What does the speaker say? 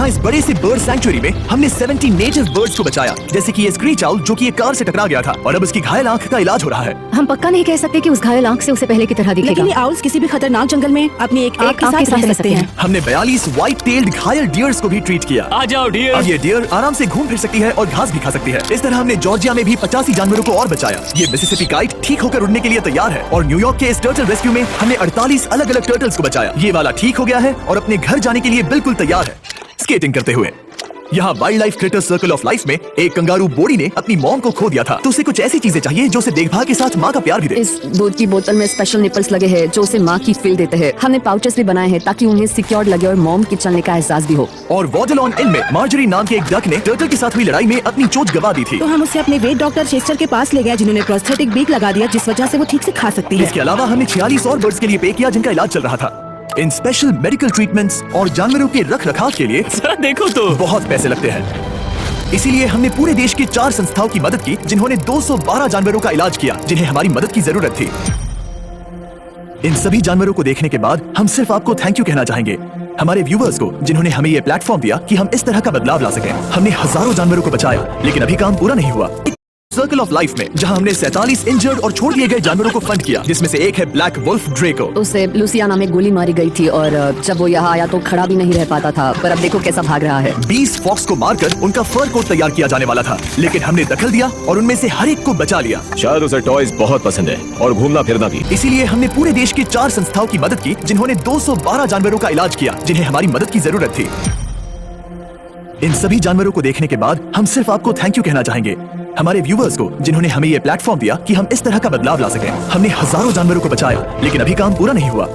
इस बड़े से बर्ड सैंक्चुरी में हमने 70 नेटिव बर्ड्स को बचाया, जैसे कि ये स्क्रीच आउल जो कि एक कार से टकरा गया था और अब उसकी घायल आंख का इलाज हो रहा है। हम पक्का नहीं कह सकते कि उस घायल आंख से उसे पहले की तरह दिखेगा। लेकिन ये आउल्स किसी भी खतरनाक जंगल में अपनी एक आंख के साथ रह सकते हैं। हमने 42 व्हाइट टेल्ड घायल डियर्स को भी ट्रीट किया। आ जाओ डियर। अब ये डियर आराम से घूम फिर सकती है और घास भी खा सकती है। इस तरह हमने जॉर्जिया में भी 85 जानवरों को और बचाया। ये मिसिसिपी काइट ठीक होकर उड़ने के लिए तैयार है और न्यूयॉर्क के इस टर्टल रेस्क्यू में हमने 48 अलग अलग टर्टल्स को बचाया। ये वाला ठीक हो गया है और अपने घर जाने के लिए बिल्कुल तैयार है स्केटिंग करते हुए। यहाँ wild life creator circle of life में एक कंगारू बोडी ने अपनी मॉम को खो दिया था, तो उसे कुछ ऐसी चीजें चाहिए जो उसे देखभाल के साथ माँ का प्यार भी दे। इस दूध की बोतल में स्पेशल निपल्स लगे हैं जो उसे माँ की फील देते हैं। हमने पाउचेस भी बनाए हैं ताकि उन्हें सिक्योर लगे और मॉम के चलने का एहसास भी हो। और वॉडलॉन इन में मार्जरी नाम के एक डक ने टर्टल के साथ हुई लड़ाई में अपनी चोट गवा दी थी। तो हम उसे अपने वेट डॉक्टर चेस्टर के पास ले गए जिन्होंने प्रोस्थेटिक बीक लगा दिया जिस वजह से वो ठीक से खा सकती है। इसके अलावा हमने 46 और बर्ड्स के लिए पे किया जिनका इलाज चल रहा था। इन स्पेशल मेडिकल ट्रीटमेंट्स और जानवरों के रख रखाव के लिए जरा देखो तो बहुत पैसे लगते हैं। इसीलिए हमने पूरे देश की 4 संस्थाओं की मदद की जिन्होंने 212 जानवरों का इलाज किया जिन्हें हमारी मदद की जरूरत थी। इन सभी जानवरों को देखने के बाद हम सिर्फ आपको थैंक यू कहना चाहेंगे, हमारे व्यूअर्स को जिन्होंने हमें ये प्लेटफॉर्म दिया कि हम इस तरह का बदलाव ला सकें। हमने हजारों जानवरों को बचाया लेकिन अभी काम पूरा नहीं हुआ। सर्कल ऑफ लाइफ में जहां हमने 47 इंजर्ड और छोड़ दिए गए जानवरों को फंड किया, जिसमें से एक है ब्लैक वुल्फ ड्रेको। उसे लुसियाना में गोली मारी गई थी और जब वो यहाँ आया तो खड़ा भी नहीं रह पाता था, पर अब देखो कैसा भाग रहा है। 20 फॉक्स को मारकर उनका फर कोट तैयार किया जाने वाला था, लेकिन हमने दखल दिया और उनमें से हर एक को बचा लिया। शायद उसे टॉयज बहुत पसंद है और घूमना फिरना भी। इसीलिए हमने पूरे देश की 4 संस्थाओं की मदद की जिन्होंने 212 जानवरों का इलाज किया जिन्हें हमारी मदद की जरूरत थी। इन सभी जानवरों को देखने के बाद हम सिर्फ आपको थैंक यू कहना चाहेंगे, हमारे व्यूअर्स को जिन्होंने हमें ये प्लेटफॉर्म दिया कि हम इस तरह का बदलाव ला सकें। हमने हजारों जानवरों को बचाया लेकिन अभी काम पूरा नहीं हुआ।